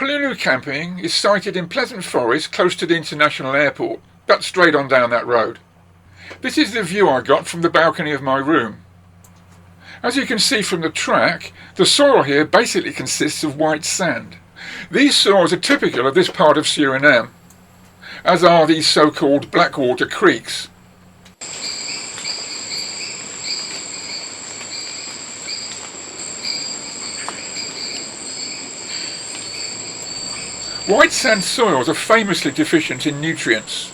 Palulu Camping is sited in Pleasant Forest close to the international airport. That's straight on down that road. This is the view I got from the balcony of my room. As you can see from the track, the soil here basically consists of white sand. These soils are typical of this part of Suriname, as are these so-called blackwater creeks. White sand soils are famously deficient in nutrients.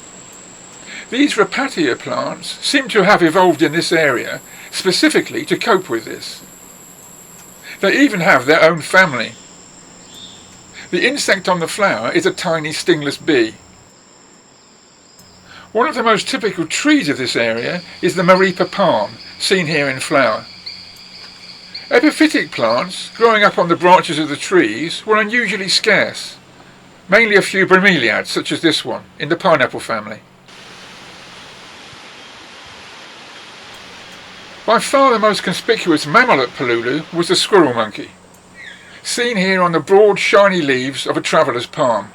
These rapatia plants seem to have evolved in this area specifically to cope with this. They even have their own family. The insect on the flower is a tiny stingless bee. One of the most typical trees of this area is the Maripa palm, seen here in flower. Epiphytic plants growing up on the branches of the trees were unusually scarce, mainly a few bromeliads such as this one in the pineapple family. By far the most conspicuous mammal at Palulu was the squirrel monkey, seen here on the broad shiny leaves of a traveller's palm.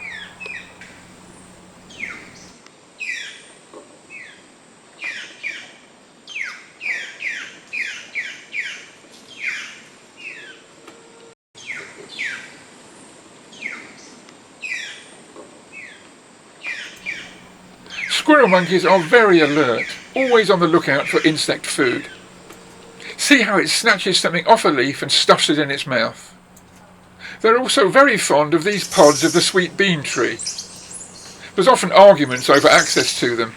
Squirrel monkeys are very alert, always on the lookout for insect food. See how it snatches something off a leaf and stuffs it in its mouth. They're also very fond of these pods of the sweet bean tree. There's often arguments over access to them.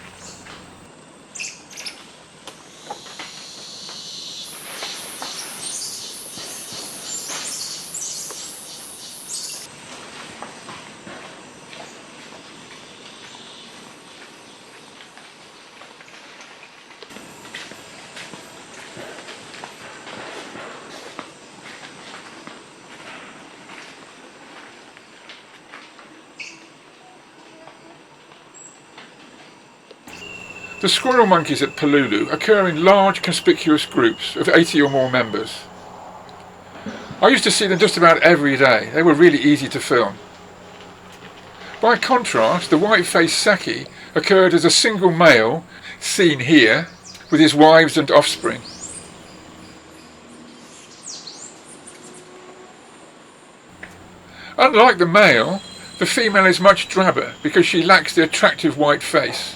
The squirrel monkeys at Palulu occur in large conspicuous groups of 80 or more members. I used to see them just about every day. They were really easy to film. By contrast, the white-faced saki occurred as a single male, seen here, with his wives and offspring. Unlike the male, the female is much drabber because she lacks the attractive white face.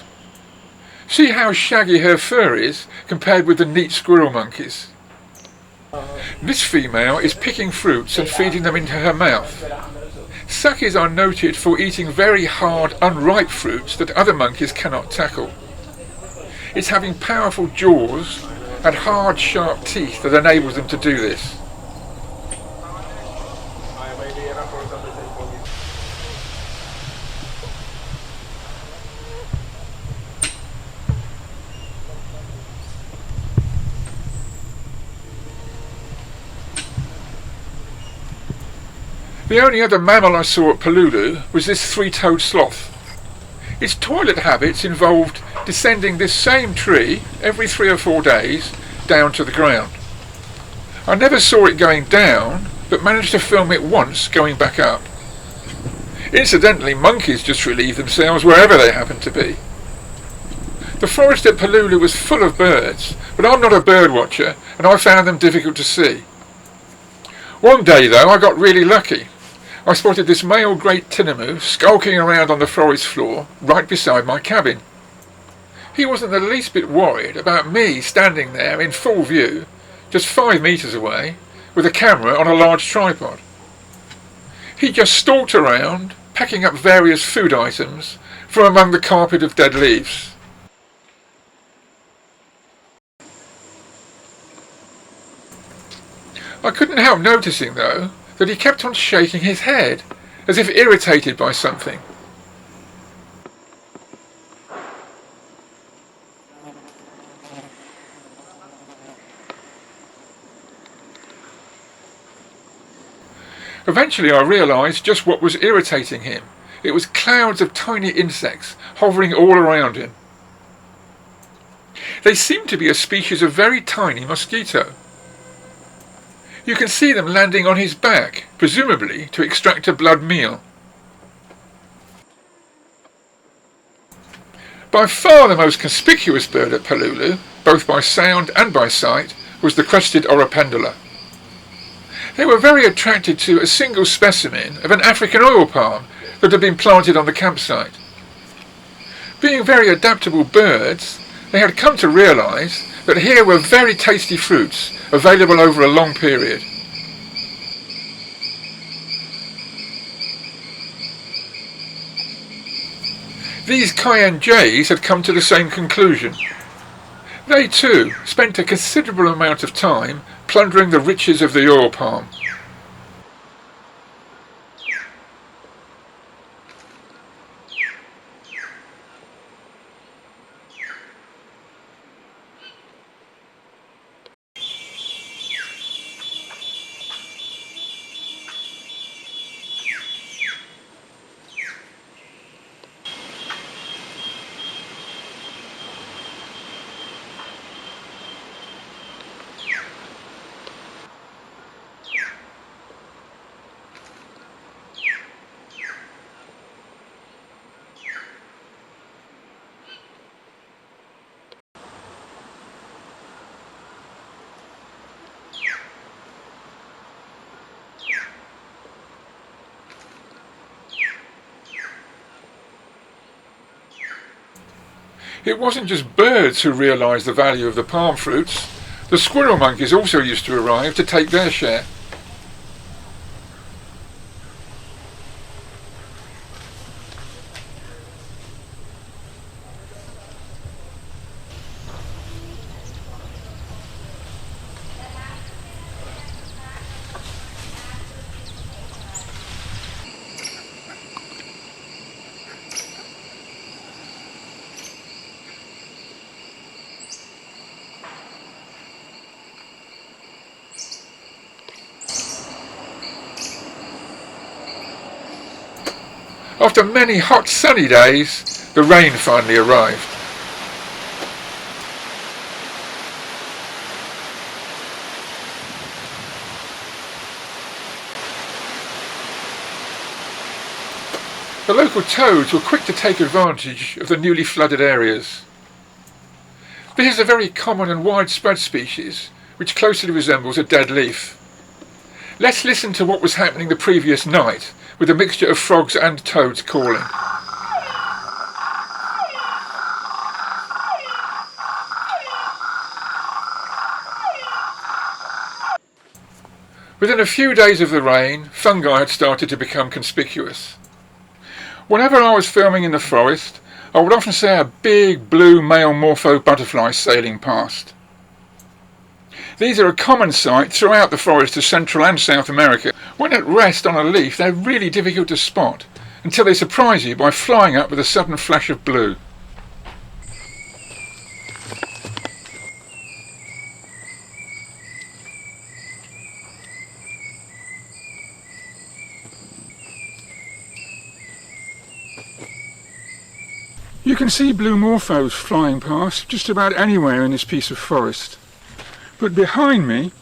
See how shaggy her fur is compared with the neat squirrel monkeys. This female is picking fruits and feeding them into her mouth. Sakis are noted for eating very hard, unripe fruits that other monkeys cannot tackle. It's having powerful jaws and hard, sharp teeth that enables them to do this. The only other mammal I saw at Palulu was this three-toed sloth. Its toilet habits involved descending this same tree every 3 or 4 days down to the ground. I never saw it going down, but managed to film it once going back up. Incidentally, monkeys just relieve themselves wherever they happen to be. The forest at Palulu was full of birds, but I'm not a bird watcher and I found them difficult to see. One day though I got really lucky. I spotted this male great tinamou skulking around on the forest floor right beside my cabin. He wasn't the least bit worried about me standing there in full view, just 5 meters away, with a camera on a large tripod. He just stalked around, packing up various food items from among the carpet of dead leaves. I couldn't help noticing, though, that he kept on shaking his head, as if irritated by something. Eventually I realised just what was irritating him. It was clouds of tiny insects hovering all around him. They seemed to be a species of very tiny mosquito. You can see them landing on his back, presumably to extract a blood meal. By far the most conspicuous bird at Palulu, both by sound and by sight, was the crested orapendula. They were very attracted to a single specimen of an African oil palm that had been planted on the campsite. Being very adaptable birds, they had come to realise that here were very tasty fruits available over a long period. These cayenne jays had come to the same conclusion. They too spent a considerable amount of time plundering the riches of the oil palm. It wasn't just birds who realised the value of the palm fruits. The squirrel monkeys also used to arrive to take their share. After many hot sunny days, the rain finally arrived. The local toads were quick to take advantage of the newly flooded areas. This is a very common and widespread species, which closely resembles a dead leaf. Let's listen to what was happening the previous night, with a mixture of frogs and toads calling. Within a few days of the rain, fungi had started to become conspicuous. Whenever I was filming in the forest, I would often see a big blue male morpho butterfly sailing past. These are a common sight throughout the forest of Central and South America. When at rest on a leaf, they're really difficult to spot until they surprise you by flying up with a sudden flash of blue. You can see blue morphos flying past just about anywhere in this piece of forest. But behind me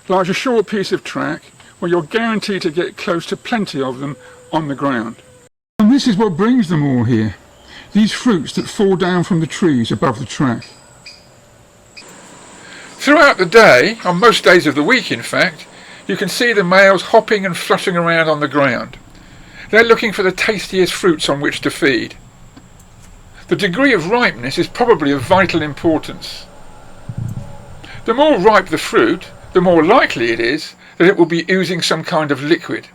lies a short piece of track where you're guaranteed to get close to plenty of them on the ground. And this is what brings them all here, these fruits that fall down from the trees above the track. Throughout the day, on most days of the week in fact, you can see the males hopping and fluttering around on the ground. They're looking for the tastiest fruits on which to feed. The degree of ripeness is probably of vital importance. The more ripe the fruit, the more likely it is that it will be oozing some kind of liquid.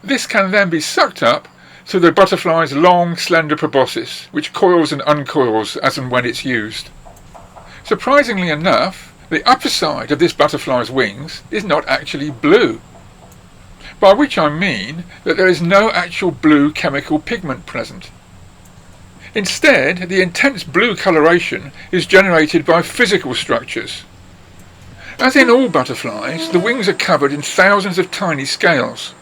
This can then be sucked up through the butterfly's long, slender proboscis, which coils and uncoils as and when it's used. Surprisingly enough, the upper side of this butterfly's wings is not actually blue, by which I mean that there is no actual blue chemical pigment present. Instead, the intense blue coloration is generated by physical structures. As in all butterflies, the wings are covered in thousands of tiny scales.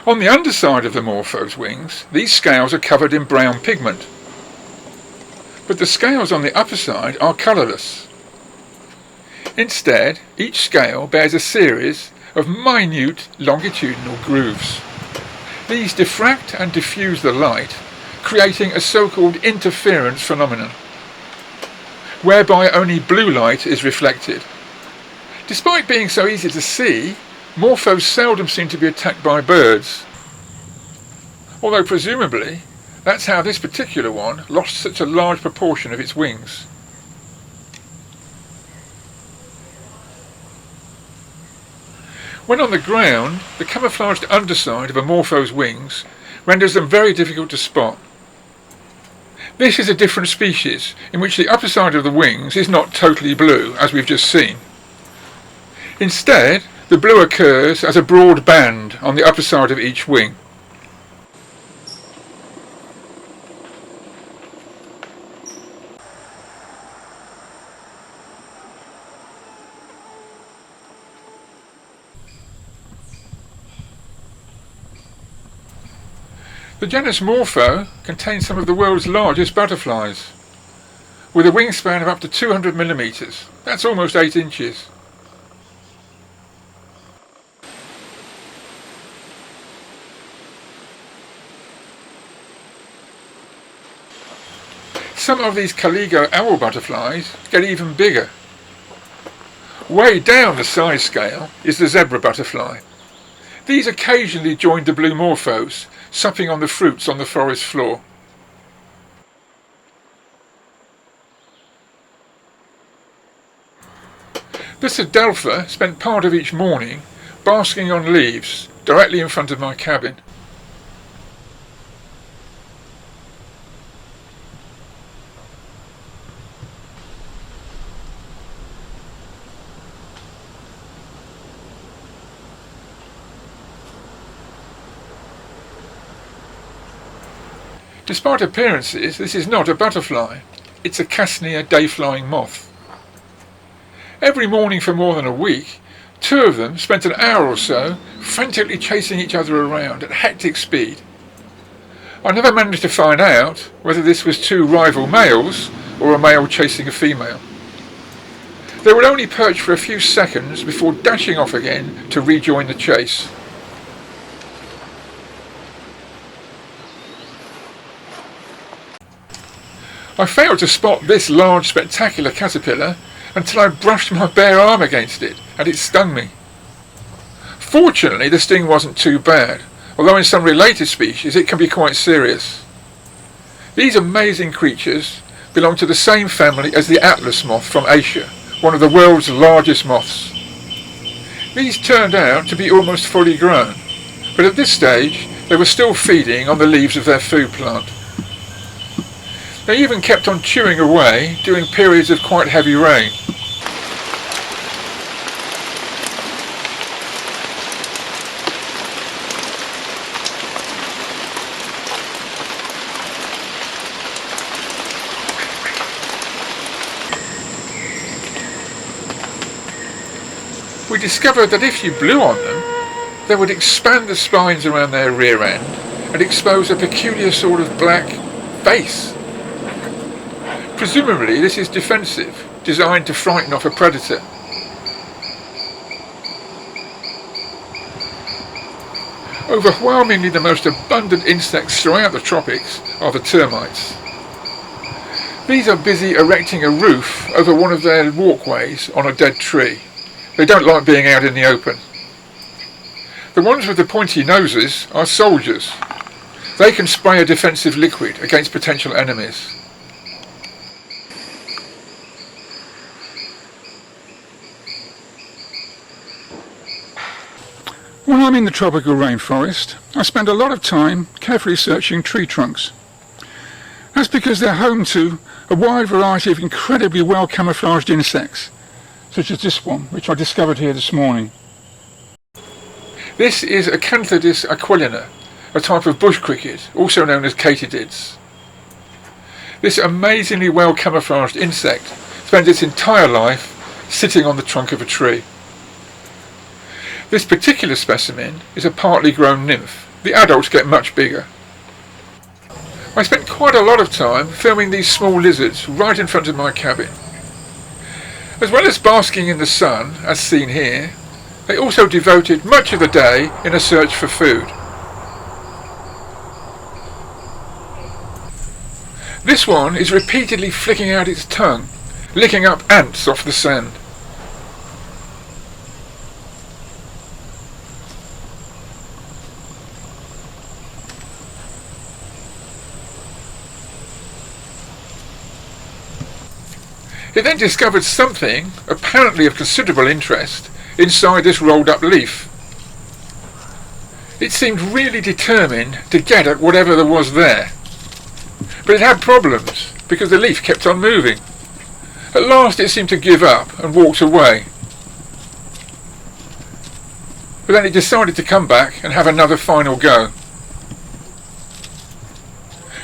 On the underside of the morpho's wings, these scales are covered in brown pigment. But the scales on the upper side are colourless. Instead, each scale bears a series of minute longitudinal grooves. These diffract and diffuse the light, creating a so-called interference phenomenon, whereby only blue light is reflected. Despite being so easy to see, morphos seldom seem to be attacked by birds, although presumably that's how this particular one lost such a large proportion of its wings. When on the ground, the camouflaged underside of a morpho's wings renders them very difficult to spot. This is a different species, in which the upper side of the wings is not totally blue, as we've just seen. Instead, the blue occurs as a broad band on the upper side of each wing. The genus Morpho contains some of the world's largest butterflies, with a wingspan of up to 200 millimeters. That's almost 8 inches. Some of these Caligo owl butterflies get even bigger. Way down the size scale is the zebra butterfly. These occasionally join the blue morphos, supping on the fruits on the forest floor. The Sadelpha spent part of each morning basking on leaves directly in front of my cabin. Despite appearances, this is not a butterfly. It's a Cassia day-flying moth. Every morning for more than a week, 2 of them spent an hour or so frantically chasing each other around at hectic speed. I never managed to find out whether this was 2 rival males or a male chasing a female. They would only perch for a few seconds before dashing off again to rejoin the chase. I failed to spot this large spectacular caterpillar until I brushed my bare arm against it and it stung me. Fortunately, the sting wasn't too bad, although in some related species it can be quite serious. These amazing creatures belong to the same family as the Atlas moth from Asia, one of the world's largest moths. These turned out to be almost fully grown, but at this stage they were still feeding on the leaves of their food plant. They even kept on chewing away during periods of quite heavy rain. We discovered that if you blew on them, they would expand the spines around their rear end and expose a peculiar sort of black face. Presumably this is defensive, designed to frighten off a predator. Overwhelmingly the most abundant insects throughout the tropics are the termites. These are busy erecting a roof over one of their walkways on a dead tree. They don't like being out in the open. The ones with the pointy noses are soldiers. They can spray a defensive liquid against potential enemies. When I'm in the tropical rainforest, I spend a lot of time carefully searching tree trunks. That's because they're home to a wide variety of incredibly well camouflaged insects, such as this one, which I discovered here this morning. This is Acanthidis aquilina, a type of bush cricket, also known as katydids. This amazingly well camouflaged insect spends its entire life sitting on the trunk of a tree. This particular specimen is a partly grown nymph. The adults get much bigger. I spent quite a lot of time filming these small lizards right in front of my cabin. As well as basking in the sun, as seen here, they also devoted much of the day in a search for food. This one is repeatedly flicking out its tongue, licking up ants off the sand. It then discovered something, apparently of considerable interest, inside this rolled up leaf. It seemed really determined to get at whatever there was there. But it had problems, because the leaf kept on moving. At last it seemed to give up and walked away. But then it decided to come back and have another final go.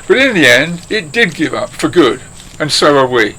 But in the end, it did give up for good, and so are we.